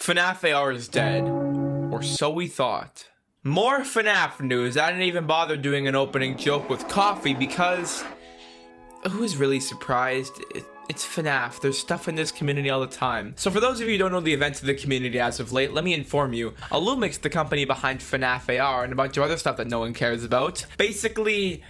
FNAF AR is dead, or so we thought. More FNAF news. I didn't even bother doing an opening joke with coffee because who is really surprised? It's FNAF. There's stuff in this community all the time. So for those of you who don't know the events of the community as of late, let me inform you. Illumix, the company behind FNAF AR and a bunch of other stuff that no one cares about, basically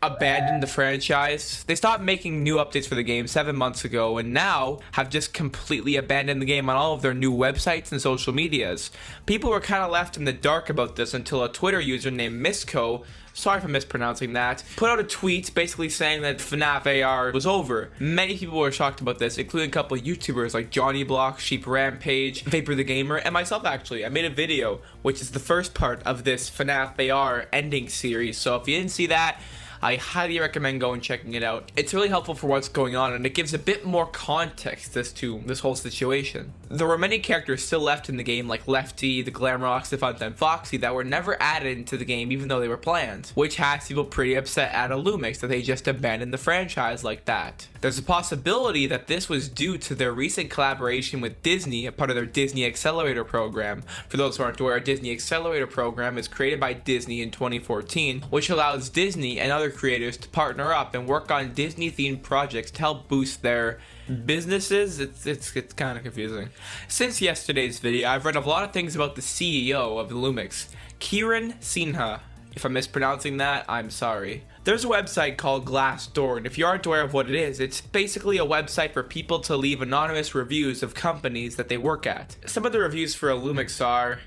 abandoned the franchise. They stopped making new updates for the game 7 months ago and now have just completely abandoned the game on all of their new websites and social medias. People were kind of left in the dark about this until a Twitter user named Misco, sorry for mispronouncing that, put out a tweet basically saying that FNAF AR was over. Many people were shocked about this, including a couple of YouTubers like Johnny Block, Sheep Rampage, Vapor the Gamer, and myself actually. I made a video, which is the first part of this FNAF AR ending series, so if you didn't see that, I highly recommend going and checking it out. It's really helpful for what's going on and it gives a bit more context as to this whole situation. There were many characters still left in the game like Lefty, the Glamrox, the Funtime Foxy that were never added into the game even though they were planned, which has people pretty upset at Illumix that they just abandoned the franchise like that. There's a possibility that this was due to their recent collaboration with Disney, a part of their Disney Accelerator program. For those who aren't aware, a Disney Accelerator program is created by Disney in 2014, which allows Disney and other creators to partner up and work on Disney themed projects to help boost their businesses. It's kind of confusing. Since yesterday's video, I've read a lot of things about the CEO of Illumix, Kiran Sinha. If I'm mispronouncing that, I'm sorry. There's a website called Glassdoor, and if you aren't aware of what it is, it's basically a website for people to leave anonymous reviews of companies that they work at. Some of the reviews for Illumix are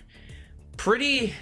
pretty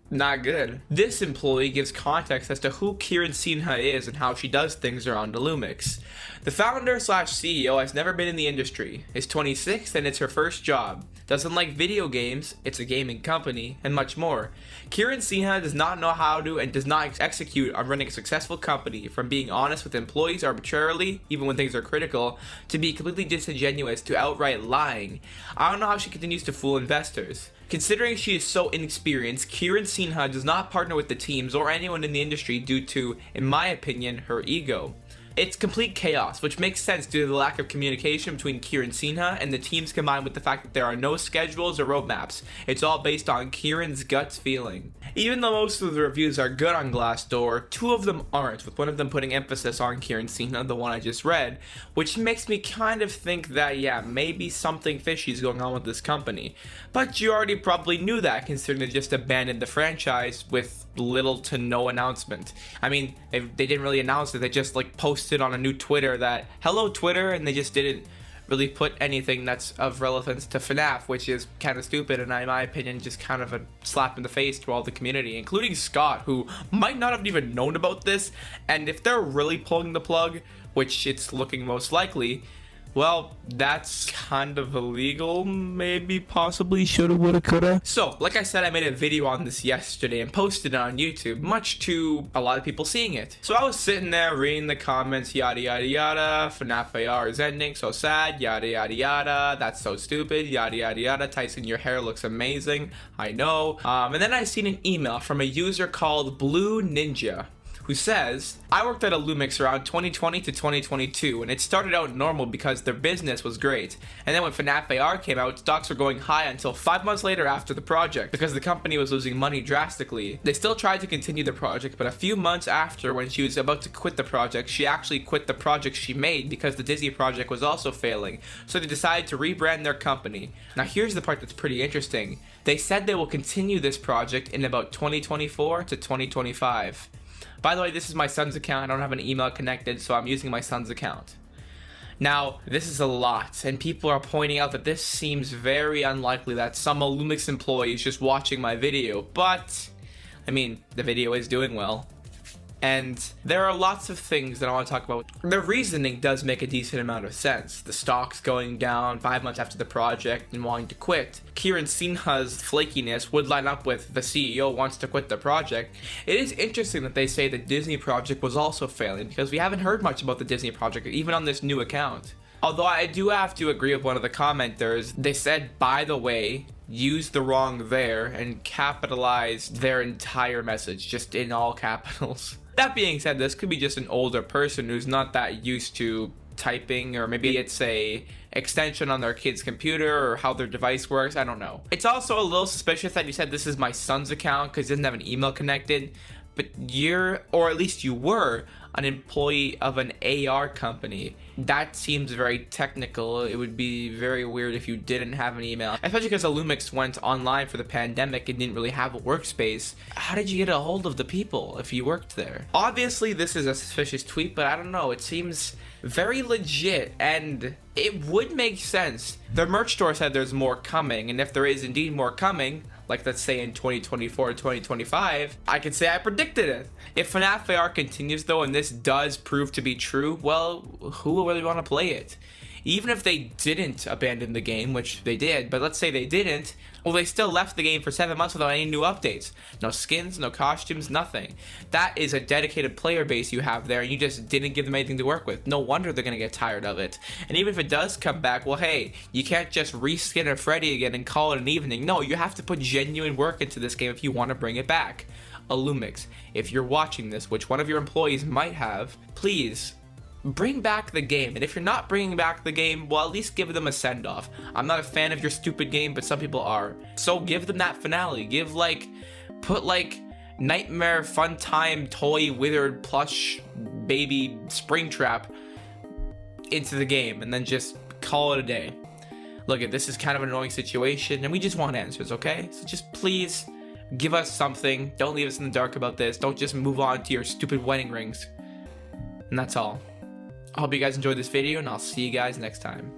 not good. This employee gives context as to who Kiran Sinha is and how she does things around Illumix. The founder/CEO has never been in the industry, is 26 and it's her first job, doesn't like video games, it's a gaming company, and much more. Kiran Sinha does not know how to and does not execute on running a successful company, from being honest with employees arbitrarily, even when things are critical, to be completely disingenuous to outright lying. I don't know how she continues to fool investors. Considering she is so inexperienced, Kiran Sinha does not partner with the teams or anyone in the industry due to, in my opinion, her ego. It's complete chaos, which makes sense due to the lack of communication between Kiran Sinha and the teams, combined with the fact that there are no schedules or roadmaps. It's all based on Kiran's gut feeling. Even though most of the reviews are good on Glassdoor, two of them aren't, with one of them putting emphasis on Kiran Sinha, the one I just read, which makes me kind of think that, yeah, maybe something fishy is going on with this company. But you already probably knew that, considering they just abandoned the franchise with little to no announcement. I mean, they didn't really announce it, they just like posted on a new Twitter that, hello Twitter, and they just didn't really put anything that's of relevance to FNAF, which is kind of stupid and in my opinion just kind of a slap in the face to all the community, including Scott, who might not have even known about this, and if they're really pulling the plug, which it's looking most likely, well, that's kind of illegal, maybe, possibly, shoulda, woulda, coulda. So, like I said, I made a video on this yesterday and posted it on YouTube, much to a lot of people seeing it. So I was sitting there reading the comments, yada yada yada, FNAF AR is ending, so sad, yada yada yada, that's so stupid, yada yada yada, Tyson, your hair looks amazing, I know. And then I seen an email from a user called Blue Ninja, who says, I worked at Illumix around 2020 to 2022, and it started out normal because their business was great. And then when FNAF AR came out, stocks were going high until 5 months later after the project, because the company was losing money drastically. They still tried to continue the project, but a few months after, when she was about to quit the project, she actually quit the project she made because the Disney project was also failing. So they decided to rebrand their company. Now here's the part that's pretty interesting. They said they will continue this project in about 2024 to 2025. By the way, this is my son's account. I don't have an email connected, so I'm using my son's account. Now, this is a lot, and people are pointing out that this seems very unlikely that some Illumix employee is just watching my video, but, I mean, the video is doing well. And there are lots of things that I want to talk about. The reasoning does make a decent amount of sense. The stock's going down 5 months after the project and wanting to quit. Kiran Sinha's flakiness would line up with the CEO wants to quit the project. It is interesting that they say the Disney project was also failing, because we haven't heard much about the Disney project, even on this new account. Although I do have to agree with one of the commenters. They said, by the way, used the wrong there and capitalized their entire message, just in all capitals. That being said, this could be just an older person who's not that used to typing, or maybe it's a extension on their kid's computer or how their device works. I don't know. It's also a little suspicious that you said this is my son's account because he doesn't have an email connected, but you're, or at least you were, an employee of an AR company. That seems very technical. It would be very weird if you didn't have an email, especially because Illumix went online for the pandemic and didn't really have a workspace. How did you get a hold of the people if you worked there? Obviously this is a suspicious tweet, but I don't know, it seems very legit and it would make sense. The merch store said there's more coming, and if there is indeed more coming, like let's say in 2024 or 2025, I could say I predicted it. If FNAF AR continues though, and this does prove to be true, well, who will really want to play it? Even if they didn't abandon the game, which they did, but let's say they didn't, well, they still left the game for 7 months without any new updates. No skins, no costumes, nothing. That is a dedicated player base you have there, and you just didn't give them anything to work with. No wonder they're gonna get tired of it. And even if it does come back, well, hey, you can't just reskin a Freddy again and call it an evening. No, you have to put genuine work into this game if you want to bring it back. Illumix, if you're watching this, which one of your employees might have, please bring back the game. And if you're not bringing back the game, well, at least give them a send-off. I'm not a fan of your stupid game, but some people are. So give them that finale. Give put Nightmare Fun Time Toy Withered Plush Baby Springtrap into the game and then just call it a day. Look, this is kind of an annoying situation and we just want answers, okay? So just please give us something. Don't leave us in the dark about this. Don't just move on to your stupid wedding rings. And that's all. I hope you guys enjoyed this video, and I'll see you guys next time.